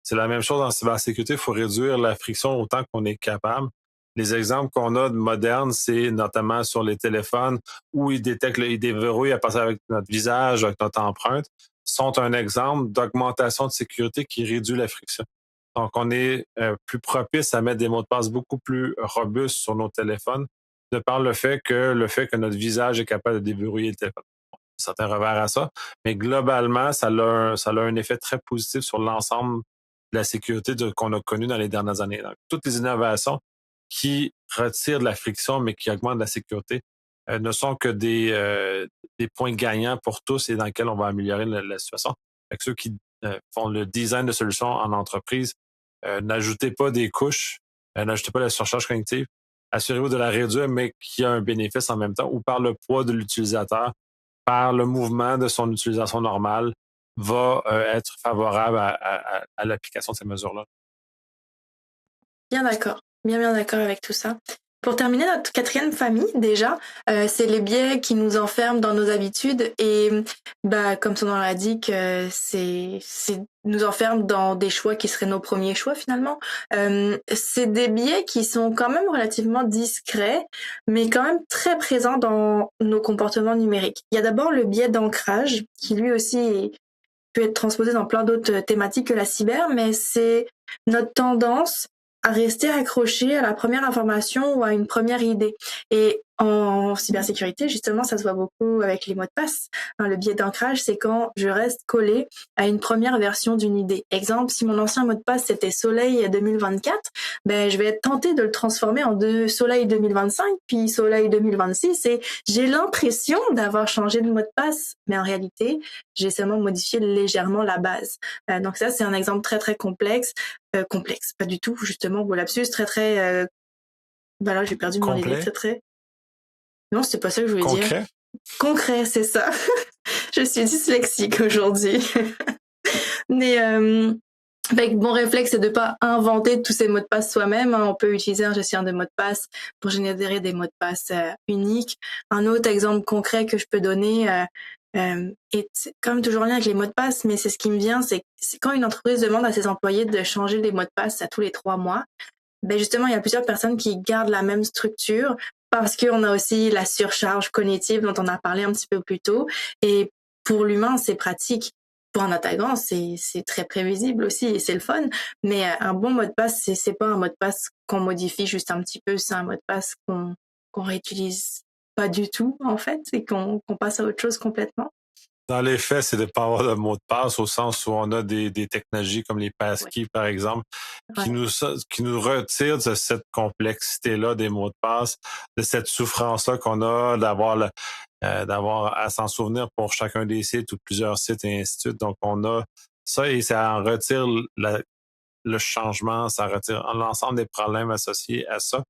C'est la même chose en cybersécurité. Il faut réduire la friction autant qu'on est capable. Les exemples qu'on a de modernes, c'est notamment sur les téléphones où ils détectent, ils déverrouillent à passer avec notre visage, avec notre empreinte, sont un exemple d'augmentation de sécurité qui réduit la friction. Donc, on est plus propice à mettre des mots de passe beaucoup plus robustes sur nos téléphones de par le fait que notre visage est capable de déverrouiller le téléphone. Certains revers à ça, mais globalement, ça a un effet très positif sur l'ensemble de la sécurité qu'on a connue dans les dernières années. Donc, toutes les innovations qui retirent de la friction, mais qui augmentent la sécurité, ne sont que des points gagnants pour tous et dans lesquels on va améliorer la situation. Fait que ceux qui font le design de solutions en entreprise, n'ajoutez pas des couches, n'ajoutez pas la surcharge cognitive, assurez-vous de la réduire, mais qu'il y a un bénéfice en même temps, ou par le poids de l'utilisateur, par le mouvement de son utilisation normale, va être favorable à l'application de ces mesures-là. Bien d'accord, bien d'accord avec tout ça. Pour terminer, notre quatrième famille, déjà, c'est les biais qui nous enferment dans nos habitudes et comme son nom l'indique, c'est nous enferme dans des choix qui seraient nos premiers choix finalement. C'est des biais qui sont quand même relativement discrets, mais quand même très présents dans nos comportements numériques. Il y a d'abord le biais d'ancrage, qui lui aussi peut être transposé dans plein d'autres thématiques que la cyber, mais c'est notre tendance à rester accroché à la première information ou à une première idée. Et en cybersécurité, justement, ça se voit beaucoup avec les mots de passe. Le biais d'ancrage, c'est quand je reste collé à une première version d'une idée. Exemple, si mon ancien mot de passe c'était Soleil 2024, je vais être tentée de le transformer en Soleil 2025, puis Soleil 2026, et j'ai l'impression d'avoir changé de mot de passe, mais en réalité, j'ai seulement modifié légèrement la base. Donc ça, c'est un exemple très très complexe. Complexe, pas du tout, justement, beau lapsus, très très... Voilà, j'ai perdu mon idée, Complet? très très... Non, c'est pas ça que je voulais dire. Concret? Concret, c'est ça. Je suis dyslexique aujourd'hui. Mais bon réflexe, c'est de pas inventer tous ces mots de passe soi-même. On peut utiliser un gestionnaire de mots de passe pour générer des mots de passe uniques. Un autre exemple concret que je peux donner est quand même toujours en lien avec les mots de passe, mais c'est ce qui me vient, c'est quand une entreprise demande à ses employés de changer les mots de passe à tous les 3 mois. Justement, il y a plusieurs personnes qui gardent la même structure parce qu'on a aussi la surcharge cognitive dont on a parlé un petit peu plus tôt. Et pour l'humain, c'est pratique. Pour un attaquant, c'est très prévisible aussi et c'est le fun. Mais un bon mot de passe, c'est pas un mot de passe qu'on modifie juste un petit peu, c'est un mot de passe qu'on réutilise pas du tout, en fait, et qu'on passe à autre chose complètement. Dans les faits, c'est de ne pas avoir de mot de passe au sens où on a des technologies comme les Ouais. passkeys, par exemple, qui Ouais. nous retirent de cette complexité-là des mots de passe, de cette souffrance-là qu'on a d'avoir à s'en souvenir pour chacun des sites ou plusieurs sites et ainsi de suite. Donc, on a ça et ça en retire le changement, ça retire l'ensemble des problèmes associés à ça.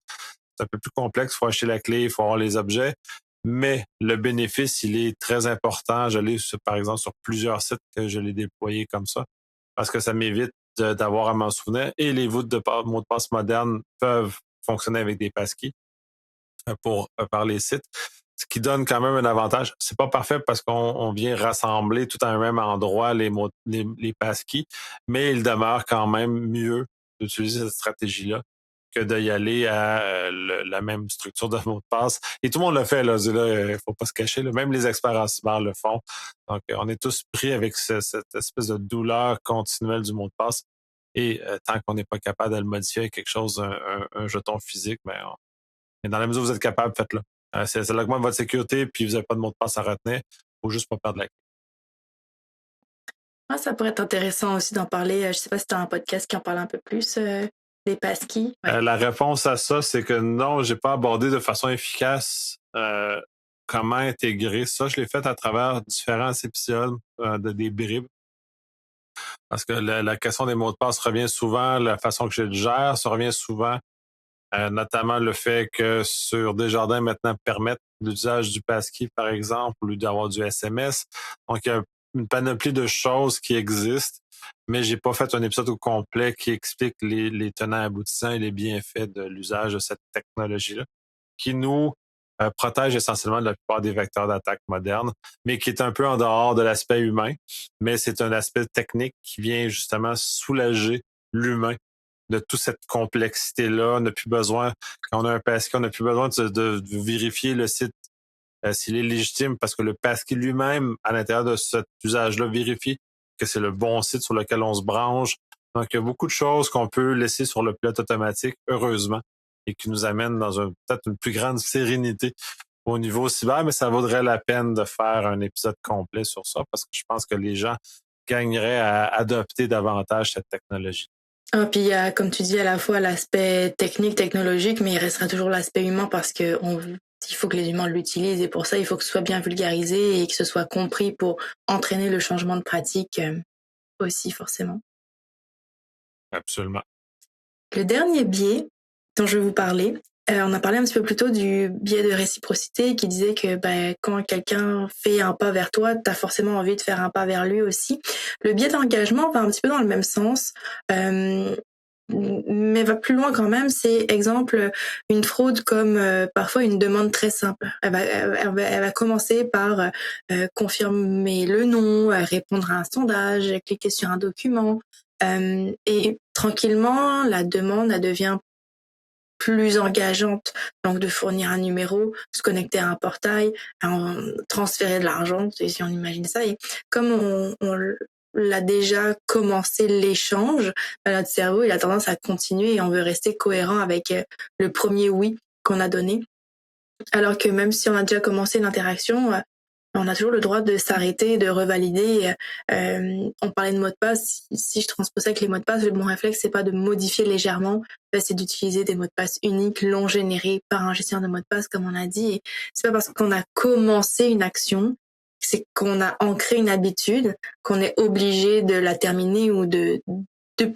C'est un peu plus complexe, il faut acheter la clé, il faut avoir les objets, mais le bénéfice, il est très important. Je l'ai, par exemple, sur plusieurs sites que je l'ai déployé comme ça, parce que ça m'évite d'avoir à m'en souvenir. Et les voûtes de mots de passe modernes peuvent fonctionner avec des passkeys par les sites, ce qui donne quand même un avantage. C'est pas parfait parce qu'on vient rassembler tout à un même endroit les passkeys, mais il demeure quand même mieux d'utiliser cette stratégie-là que d'y aller à la même structure de mot de passe. Et tout le monde le fait, là. Il faut pas se cacher, là. Même les experts en cyber le font. Donc, on est tous pris avec cette espèce de douleur continuelle du mot de passe. Et tant qu'on n'est pas capable de le modifier avec quelque chose, un jeton physique, mais dans la mesure où vous êtes capable, faites-le. Ça augmente votre sécurité, puis vous n'avez pas de mot de passe à retenir. Faut juste pas perdre la clé. Ça pourrait être intéressant aussi d'en parler. Je sais pas si tu as un podcast qui en parle un peu plus, des passkeys. Ouais. La réponse à ça, c'est que non, j'ai pas abordé de façon efficace comment intégrer ça. Je l'ai fait à travers différents épisodes des bribes. Parce que la question des mots de passe revient souvent, la façon que je le gère, ça revient souvent, notamment le fait que sur Desjardins maintenant permettent l'usage du passkey, par exemple, au lieu d'avoir du SMS. Donc, il y a une panoplie de choses qui existent, mais j'ai pas fait un épisode au complet qui explique les tenants aboutissants et les bienfaits de l'usage de cette technologie-là, qui nous protège essentiellement de la plupart des vecteurs d'attaque modernes, mais qui est un peu en dehors de l'aspect humain. Mais c'est un aspect technique qui vient justement soulager l'humain de toute cette complexité-là. On n'a plus besoin, quand on a un passkey, on n'a plus besoin de vérifier le site s'il est légitime parce que le passkey lui-même, à l'intérieur de cet usage-là, vérifie que c'est le bon site sur lequel on se branche. Donc, il y a beaucoup de choses qu'on peut laisser sur le pilote automatique, heureusement, et qui nous amènent dans peut-être une plus grande sérénité au niveau cyber, mais ça vaudrait la peine de faire un épisode complet sur ça parce que je pense que les gens gagneraient à adopter davantage cette technologie. Puis il y a, comme tu dis, à la fois l'aspect technique, technologique, mais il restera toujours l'aspect humain parce que il faut que les humains l'utilisent et pour ça, il faut que ce soit bien vulgarisé et que ce soit compris pour entraîner le changement de pratique aussi, forcément. Absolument. Le dernier biais dont je vais vous parler, on a parlé un petit peu plus tôt du biais de réciprocité qui disait que quand quelqu'un fait un pas vers toi, tu as forcément envie de faire un pas vers lui aussi. Le biais d'engagement va un petit peu dans le même sens. mais va plus loin quand même. C'est exemple une fraude comme parfois une demande très simple. Elle va commencer par confirmer le nom, répondre à un sondage, cliquer sur un document, et tranquillement la demande elle devient plus engageante, donc de fournir un numéro, se connecter à un portail, transférer de l'argent, si on imagine ça. Et comme on l'a déjà commencé l'échange, notre cerveau il a tendance à continuer et on veut rester cohérent avec le premier oui qu'on a donné. Alors que même si on a déjà commencé l'interaction, on a toujours le droit de s'arrêter, de revalider. On parlait de mots de passe. Si je transpose ça avec les mots de passe, le bon réflexe, c'est pas de modifier légèrement, c'est d'utiliser des mots de passe uniques, long générés par un gestionnaire de mots de passe, comme on a dit. Et c'est pas parce qu'on a commencé une action, c'est qu'on a ancré une habitude, qu'on est obligé de la terminer ou de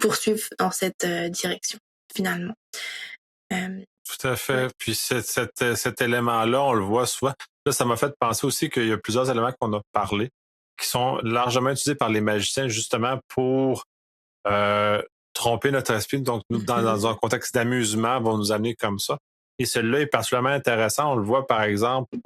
poursuivre dans cette direction, finalement. Tout à fait. Ouais. Puis cet élément-là, on le voit souvent. Là, ça m'a fait penser aussi qu'il y a plusieurs éléments qu'on a parlé qui sont largement utilisés par les magiciens justement pour tromper notre esprit. Donc, nous, dans un contexte d'amusement, vont nous amener comme ça. Et celui-là est particulièrement intéressant. On le voit, par exemple,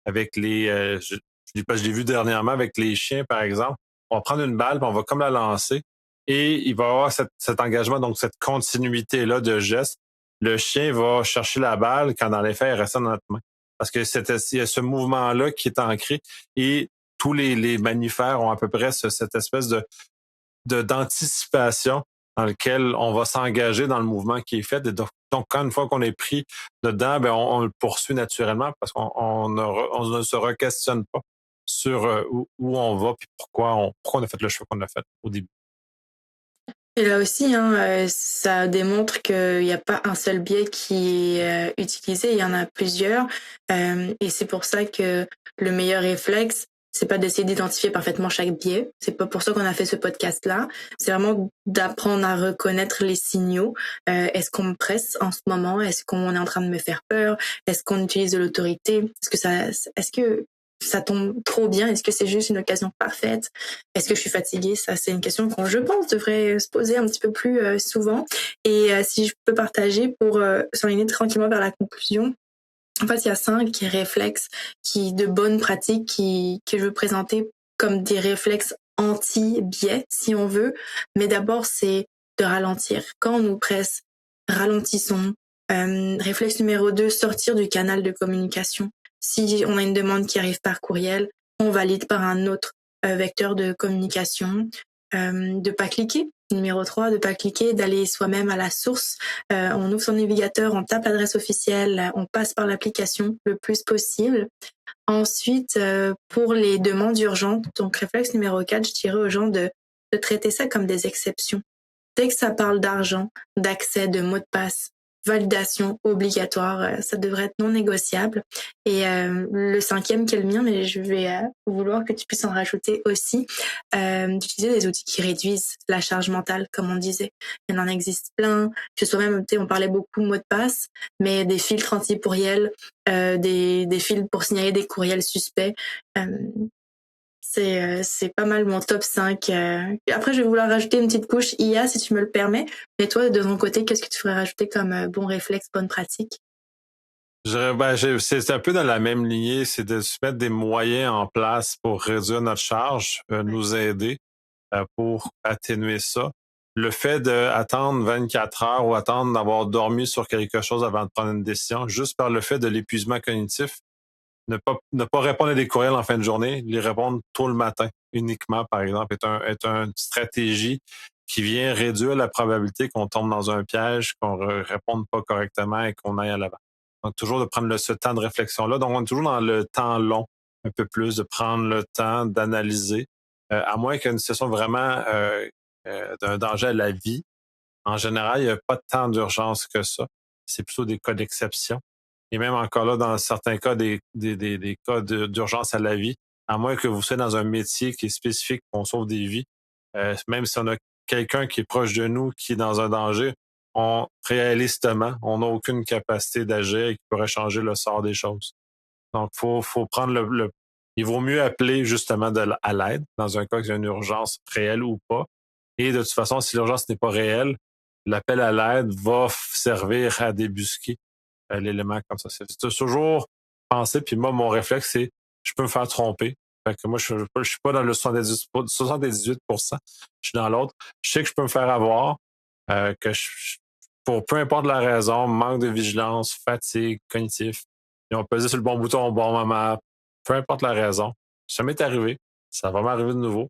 avec les... je l'ai vu dernièrement avec les chiens, par exemple. On va prendre une balle, puis on va comme la lancer. Et il va y avoir cet engagement, donc cette continuité-là de gestes. Le chien va chercher la balle quand, dans les faits, elle reste dans notre main. Parce que il y a ce mouvement-là qui est ancré. Et tous les mammifères ont à peu près cette espèce d'anticipation dans lequel on va s'engager dans le mouvement qui est fait. Et donc, quand une fois qu'on est pris dedans, ben on le poursuit naturellement parce qu'on ne se re-questionne pas sur où on va puis pourquoi on a fait le choix qu'on a fait au début. Et là aussi, ça démontre qu'il n'y a pas un seul biais qui est utilisé, il y en a plusieurs. Et c'est pour ça que le meilleur réflexe, c'est pas d'essayer d'identifier parfaitement chaque biais. C'est pas pour ça qu'on a fait ce podcast-là. C'est vraiment d'apprendre à reconnaître les signaux. Est-ce qu'on me presse en ce moment? Est-ce qu'on est en train de me faire peur? Est-ce qu'on utilise de l'autorité? Est-ce que ça tombe trop bien? Est-ce que c'est juste une occasion parfaite? Est-ce que je suis fatiguée? Ça, c'est une question qu'on, je pense, devrait se poser un petit peu plus souvent. Et si je peux partager pour s'enligner tranquillement vers la conclusion, en fait, il y a 5 réflexes de bonnes pratiques que je veux présenter comme des réflexes anti-biais, si on veut. Mais d'abord, c'est de ralentir. Quand on nous presse, ralentissons. Réflexe numéro 2, sortir du canal de communication. Si on a une demande qui arrive par courriel, on valide par un autre vecteur de communication. De pas cliquer. Numéro 3, de pas cliquer, d'aller soi-même à la source. On ouvre son navigateur, on tape l'adresse officielle, on passe par l'application le plus possible. Ensuite, pour les demandes urgentes, donc réflexe numéro 4, je dirais aux gens de traiter ça comme des exceptions. Dès que ça parle d'argent, d'accès, de mots de passe, validation obligatoire, ça devrait être non négociable. Et le 5e qui est le mien, mais je vais vouloir que tu puisses en rajouter aussi, d'utiliser des outils qui réduisent la charge mentale, comme on disait. Il y en existe plein, que ce soit même, on parlait beaucoup de mots de passe, mais des filtres anti-pourriels, des filtres pour signaler des courriels suspects. C'est pas mal mon top 5. Après, je vais vouloir rajouter une petite couche IA, si tu me le permets. Mais toi, de ton côté, qu'est-ce que tu ferais rajouter comme bon réflexe, bonne pratique? C'est un peu dans la même lignée, c'est de se mettre des moyens en place pour réduire notre charge, nous aider pour atténuer ça. Le fait d'attendre 24 heures ou attendre d'avoir dormi sur quelque chose avant de prendre une décision, juste par le fait de l'épuisement cognitif, ne pas répondre à des courriels en fin de journée, les répondre tôt le matin uniquement, par exemple, est une stratégie qui vient réduire la probabilité qu'on tombe dans un piège, qu'on réponde pas correctement et qu'on aille à l'avant. Donc, toujours de prendre ce temps de réflexion-là. Donc, on est toujours dans le temps long, un peu plus, de prendre le temps d'analyser, à moins qu'il y ait une situation vraiment d'un danger à la vie. En général, il n'y a pas tant d'urgence que ça. C'est plutôt des cas d'exception. Et même encore là, dans certains cas, des cas d'urgence à la vie, à moins que vous soyez dans un métier qui est spécifique, qu'on sauve des vies, même si on a quelqu'un qui est proche de nous, qui est dans un danger, réalistement, on n'a aucune capacité d'agir et qui pourrait changer le sort des choses. Donc, faut prendre il vaut mieux appeler justement à l'aide dans un cas qu'il y a une urgence réelle ou pas. Et de toute façon, si l'urgence n'est pas réelle, l'appel à l'aide va servir à débusquer l'élément comme ça. C'est toujours penser, puis moi, mon réflexe, c'est je peux me faire tromper. Fait que moi, je suis pas dans le 78%, je suis dans l'autre. Je sais que je peux me faire avoir, pour peu importe la raison, manque de vigilance, fatigue, cognitif, ils ont pesé sur le bon bouton au bon moment, peu importe la raison. Ça m'est arrivé, ça va m'arriver de nouveau.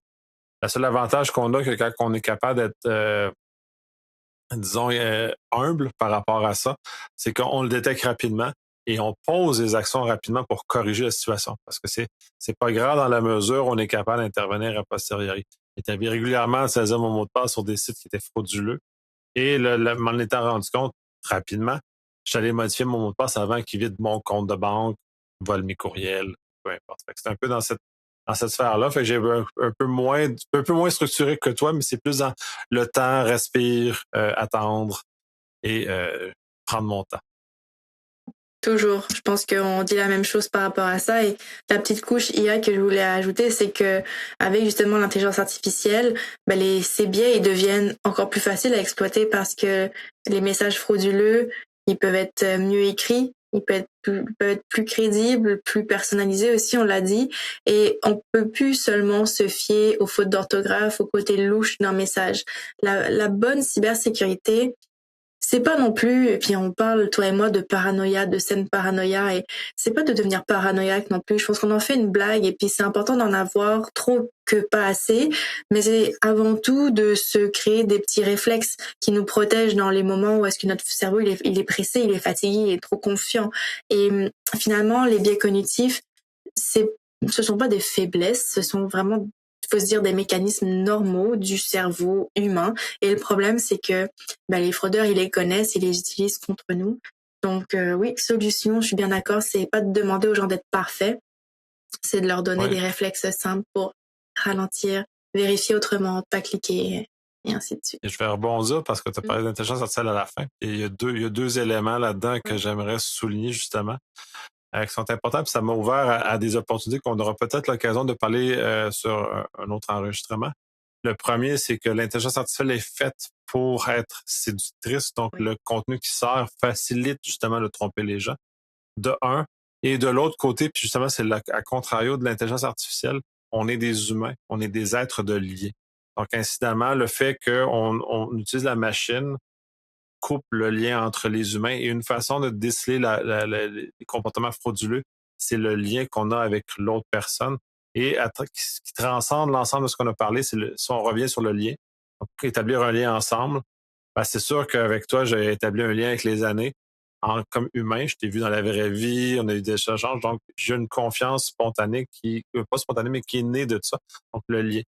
Le seul avantage qu'on a, que quand on est capable d'être disons, humble par rapport à ça, c'est qu'on le détecte rapidement et on pose les actions rapidement pour corriger la situation. Parce que c'est pas grave dans la mesure où on est capable d'intervenir a posteriori. J'établis régulièrement de saisir mon mot de passe sur des sites qui étaient frauduleux et m'en étant rendu compte rapidement, j'allais modifier mon mot de passe avant qu'il vide mon compte de banque, vole mes courriels, peu importe. Fait que c'est un peu dans cette sphère-là. Fait que j'ai un peu moins structuré que toi, mais c'est plus dans le temps, respire, attendre et prendre mon temps. Toujours. Je pense qu'on dit la même chose par rapport à ça. Et la petite couche IA que je voulais ajouter, c'est que avec justement l'intelligence artificielle, ces biais ils deviennent encore plus faciles à exploiter parce que les messages frauduleux, ils peuvent être mieux écrits, ils peuvent être plus crédibles, plus personnalisés aussi, on l'a dit. Et on peut plus seulement se fier aux fautes d'orthographe, au côté louche d'un message. La bonne cybersécurité, c'est pas non plus, et puis on parle, toi et moi, de paranoïa, de scène paranoïa, et c'est pas de devenir paranoïaque non plus. Je pense qu'on en fait une blague, et puis c'est important d'en avoir trop que pas assez, mais c'est avant tout de se créer des petits réflexes qui nous protègent dans les moments où est-ce que notre cerveau, il est pressé, il est fatigué, il est trop confiant. Et finalement, les biais cognitifs, ce sont pas des faiblesses, ce sont vraiment, il faut se dire, des mécanismes normaux du cerveau humain. Et le problème, c'est que les fraudeurs, ils les connaissent, ils les utilisent contre nous. Donc oui, solution, je suis bien d'accord, c'est pas de demander aux gens d'être parfaits, c'est de leur donner Ouais. des réflexes simples pour ralentir, vérifier autrement, pas cliquer, et ainsi de suite. Et je vais rebondir parce que tu as parlé d'intelligence artificielle à la fin. Et il y a deux éléments là-dedans que j'aimerais souligner justement, qui sont importants. Puis ça m'a ouvert à des opportunités qu'on aura peut-être l'occasion de parler sur un autre enregistrement. Le premier, c'est que l'intelligence artificielle est faite pour être séductrice. Donc, Oui. le contenu qui sort facilite justement de tromper les gens, de un. Et de l'autre côté, puis justement, c'est à contrario de l'intelligence artificielle, on est des humains, on est des êtres de lien. Donc, incidemment, le fait qu'on utilise la machine coupe le lien entre les humains et une façon de déceler les comportements frauduleux, c'est le lien qu'on a avec l'autre personne et qui transcende l'ensemble de ce qu'on a parlé, si on revient sur le lien, donc établir un lien ensemble, c'est sûr qu'avec toi, j'ai établi un lien avec les années. Comme humain, je t'ai vu dans la vraie vie, on a eu des échanges, donc j'ai une confiance spontanée pas spontanée, mais qui est née de ça, donc le lien.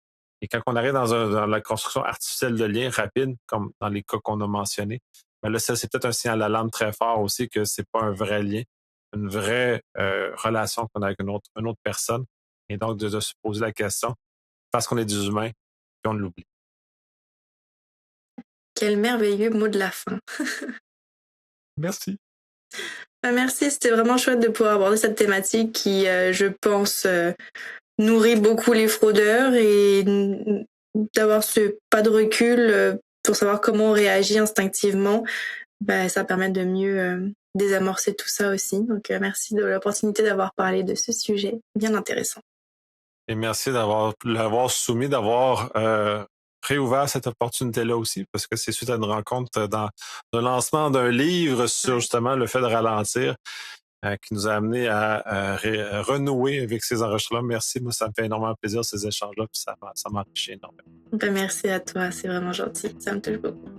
Et quand on arrive dans la construction artificielle de liens rapides, comme dans les cas qu'on a mentionnés, là, ça, c'est peut-être un signal d'alarme très fort aussi que c'est pas un vrai lien, une vraie relation qu'on a avec une autre personne. Et donc, de se poser la question, parce qu'on est des humains, puis on l'oublie. Quel merveilleux mot de la fin. Merci. Merci, c'était vraiment chouette de pouvoir aborder cette thématique qui, je pense, nourrit beaucoup les fraudeurs et d'avoir ce pas de recul pour savoir comment on réagit instinctivement, ça permet de mieux désamorcer tout ça aussi. Donc merci de l'opportunité d'avoir parlé de ce sujet bien intéressant. Et merci l'avoir soumis, d'avoir réouvert cette opportunité-là aussi, parce que c'est suite à une rencontre dans le lancement d'un livre sur Ouais. justement le fait de ralentir qui nous a amené à renouer avec ces enregistrements. Merci, moi, ça me fait énormément plaisir ces échanges-là, puis ça m'enrichit énormément. Merci à toi, c'est vraiment gentil, ça me touche beaucoup.